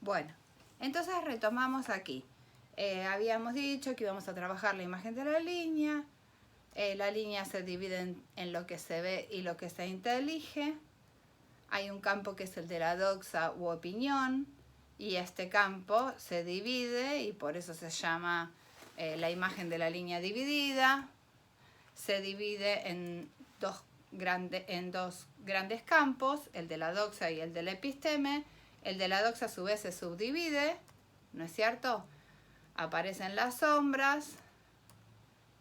Bueno, entonces retomamos aquí. Habíamos dicho que íbamos a trabajar la imagen de la línea. La línea se divide en lo que se ve y lo que se intelige. Hay un campo que es el de la doxa u opinión, y este campo se divide y por eso se llama la imagen de la línea dividida. Se divide en dos grandes campos, el de la doxa y el del episteme. El de la doxa a su vez se subdivide, ¿no es cierto? Aparecen las sombras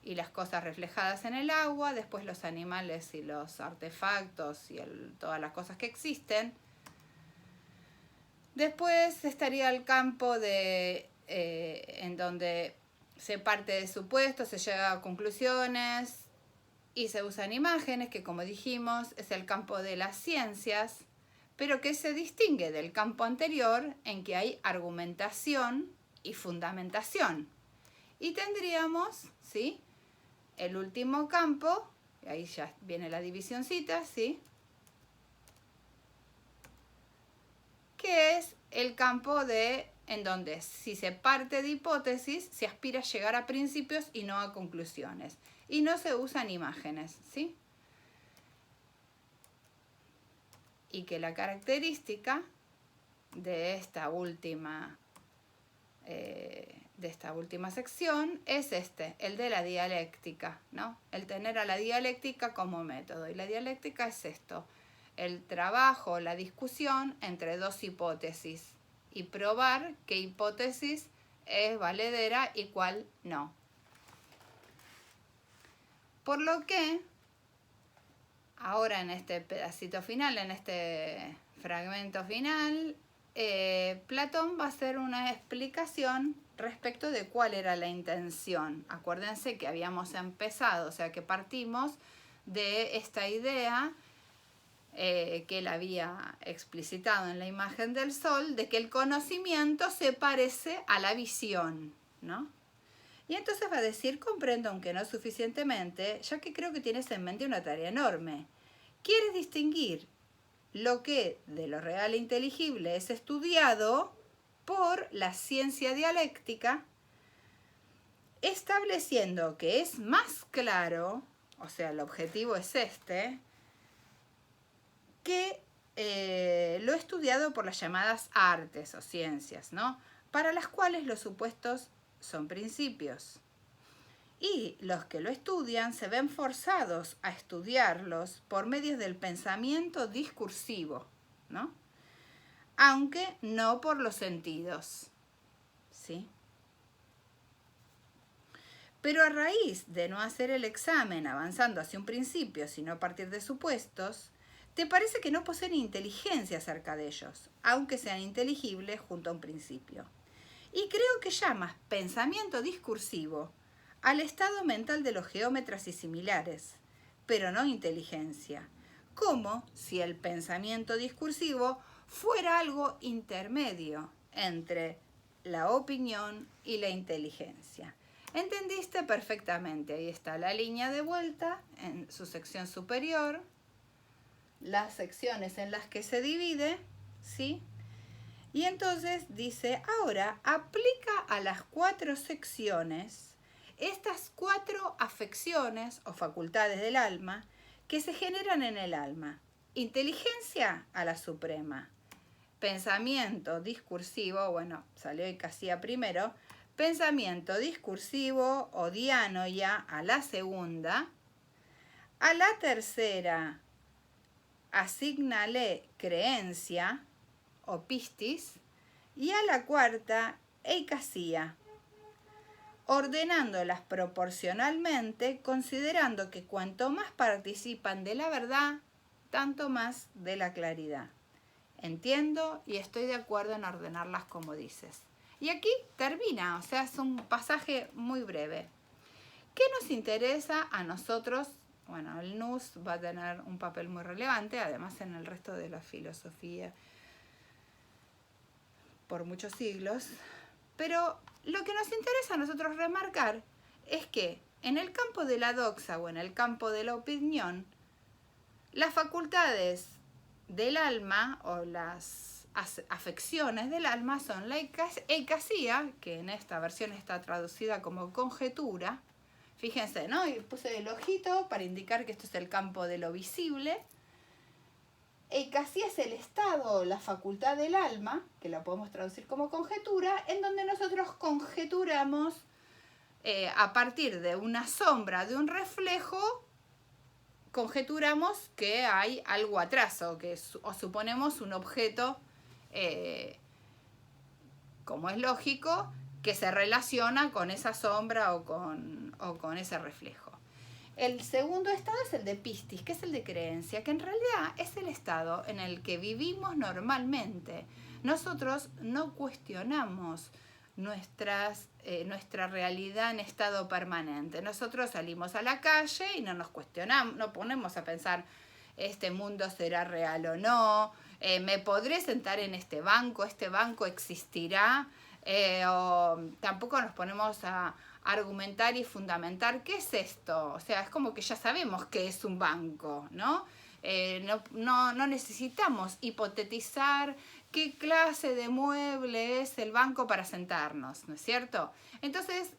y las cosas reflejadas en el agua, después los animales y los artefactos y todas las cosas que existen. Después estaría el campo en donde se parte de supuestos, se llega a conclusiones y se usan imágenes, que como dijimos es el campo de las ciencias, pero que se distingue del campo anterior en que hay argumentación y fundamentación. Y tendríamos, ¿sí?, el último campo, ahí ya viene la divisioncita, ¿sí?, que es el campo en donde si se parte de hipótesis, se aspira a llegar a principios y no a conclusiones. Y no se usan imágenes, ¿sí? Y que la característica de esta última sección es el de la dialéctica, ¿no? El tener a la dialéctica como método. Y la dialéctica es esto: el trabajo, la discusión entre dos hipótesis y probar qué hipótesis es valedera y cuál no. Por lo que, ahora en este pedacito final, en este fragmento final, Platón va a hacer una explicación respecto de cuál era la intención. Acuérdense que habíamos empezado, o sea que partimos de esta idea que él había explicitado en la imagen del sol, de que el conocimiento se parece a la visión, ¿no? Y entonces va a decir: comprendo, aunque no suficientemente, ya que creo que tienes en mente una tarea enorme. Quieres distinguir lo que de lo real e inteligible es estudiado por la ciencia dialéctica, estableciendo que es más claro, o sea, el objetivo es que lo estudiado por las llamadas artes o ciencias, ¿no?, para las cuales los supuestos son principios. Y los que lo estudian se ven forzados a estudiarlos por medio del pensamiento discursivo, ¿no?, aunque no por los sentidos, ¿sí? Pero a raíz de no hacer el examen avanzando hacia un principio, sino a partir de supuestos, te parece que no poseen inteligencia acerca de ellos, aunque sean inteligibles junto a un principio. Y creo que llamas pensamiento discursivo al estado mental de los geómetras y similares, pero no inteligencia, como si el pensamiento discursivo fuera algo intermedio entre la opinión y la inteligencia. ¿Entendiste? Perfectamente. Ahí está la línea de vuelta en su sección superior, las secciones en las que se divide, ¿sí? Y entonces dice: ahora aplica a las 4 secciones estas 4 afecciones o facultades del alma que se generan en el alma. Inteligencia a la suprema. Pensamiento discursivo, bueno, salió y casía primero. Pensamiento discursivo o dianoia a la segunda. A la tercera, asígnale creencia o pistis, y a la cuarta, eicasía, ordenándolas proporcionalmente, considerando que cuanto más participan de la verdad, tanto más de la claridad. Entiendo y estoy de acuerdo en ordenarlas como dices. Y aquí termina, o sea, es un pasaje muy breve. ¿Qué nos interesa a nosotros? Bueno, el nous va a tener un papel muy relevante, además en el resto de la filosofía por muchos siglos, pero lo que nos interesa a nosotros remarcar es que en el campo de la doxa o en el campo de la opinión, las facultades del alma o las afecciones del alma son la eicasía, que en esta versión está traducida como conjetura. Fíjense, ¿no? Y puse el ojito para indicar que esto es el campo de lo visible. Eicasía es el estado, la facultad del alma, que la podemos traducir como conjetura, en donde nosotros conjeturamos a partir de una sombra, de un reflejo, conjeturamos que hay algo atrás o suponemos un objeto, como es lógico, que se relaciona con esa sombra o con ese reflejo. El segundo estado es el de pistis, que es el de creencia, que en realidad es el estado en el que vivimos normalmente. Nosotros no cuestionamos nuestra realidad en estado permanente. Nosotros salimos a la calle y no nos cuestionamos, no ponemos a pensar este mundo será real o no, me podré sentar en este banco existirá, o tampoco nos ponemos a argumentar y fundamentar qué es esto. O sea, es como que ya sabemos qué es un banco, ¿no? No necesitamos hipotetizar qué clase de mueble es el banco para sentarnos, ¿no es cierto? Entonces,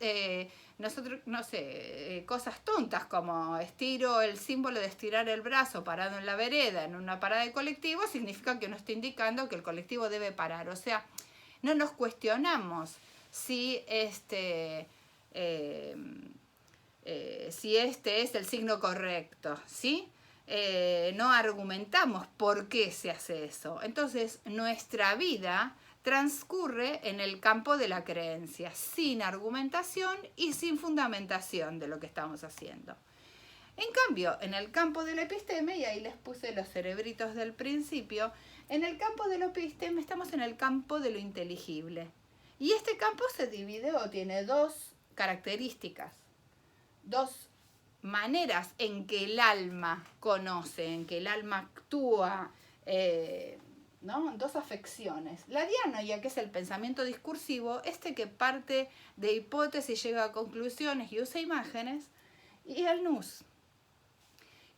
nosotros, no sé, cosas tontas como estiro el símbolo de estirar el brazo parado en la vereda en una parada de colectivo, significa que uno está indicando que el colectivo debe parar. O sea, no nos cuestionamos si si este es el signo correcto, ¿sí? No argumentamos por qué se hace eso. Entonces, nuestra vida transcurre en el campo de la creencia, sin argumentación y sin fundamentación de lo que estamos haciendo. En cambio, en el campo de la episteme, y ahí les puse los cerebritos del principio, en el campo de la episteme estamos en el campo de lo inteligible. Y este campo se divide o tiene dos características, dos maneras en que el alma conoce, en que el alma actúa, ¿no? Dos afecciones. La dianoia, que es el pensamiento discursivo, que parte de hipótesis, llega a conclusiones y usa imágenes, y el nous,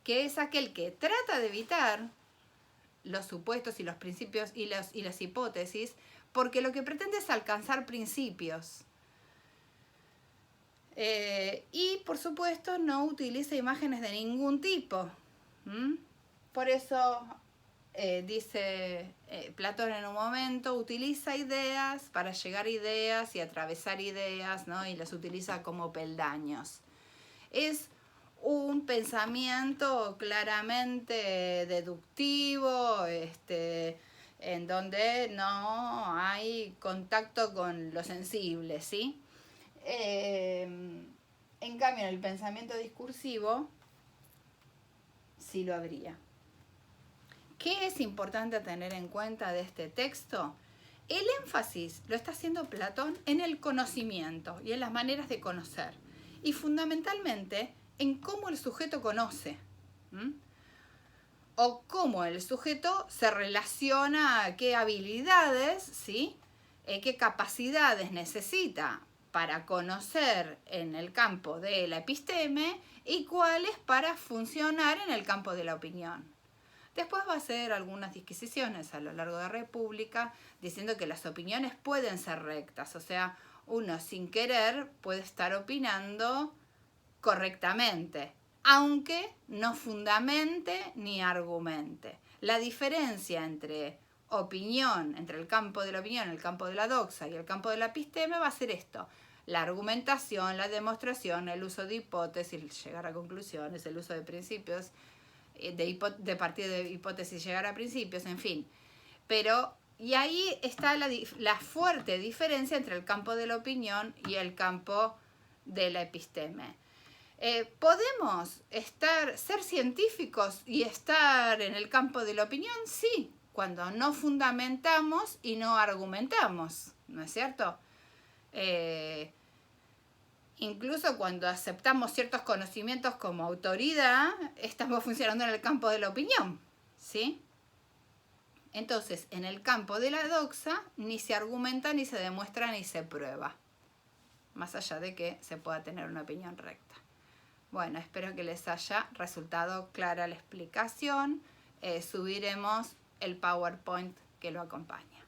que es aquel que trata de evitar los supuestos y los principios y las hipótesis, porque lo que pretende es alcanzar principios. Y por supuesto no utiliza imágenes de ningún tipo. Por eso dice Platón en un momento, utiliza ideas para llegar a ideas y atravesar ideas, ¿no? Y las utiliza como peldaños. Es un pensamiento claramente deductivo, en donde no hay contacto con lo sensible, ¿sí? En cambio, en el pensamiento discursivo sí lo habría. ¿Qué es importante tener en cuenta de este texto? El énfasis lo está haciendo Platón en el conocimiento y en las maneras de conocer, y fundamentalmente en cómo el sujeto conoce, o cómo el sujeto se relaciona, qué habilidades, ¿sí? Qué capacidades necesita para conocer en el campo de la episteme y cuáles para funcionar en el campo de la opinión. Después va a hacer algunas disquisiciones a lo largo de República diciendo que las opiniones pueden ser rectas, o sea, uno sin querer puede estar opinando correctamente, aunque no fundamente ni argumente. La diferencia entre opinión, entre el campo de la opinión, el campo de la doxa y el campo de la episteme va a ser esto: la argumentación, la demostración, el uso de hipótesis, llegar a conclusiones, el uso de principios, de partir de hipótesis llegar a principios, en fin. Pero, y ahí está la fuerte diferencia entre el campo de la opinión y el campo de la episteme. ¿Podemos ser científicos y estar en el campo de la opinión? Sí, cuando no fundamentamos y no argumentamos, ¿no es cierto? Incluso cuando aceptamos ciertos conocimientos como autoridad, estamos funcionando en el campo de la opinión, ¿sí? Entonces, en el campo de la doxa, ni se argumenta, ni se demuestra, ni se prueba, más allá de que se pueda tener una opinión recta. Bueno, espero que les haya resultado clara la explicación. Subiremos el PowerPoint que lo acompaña.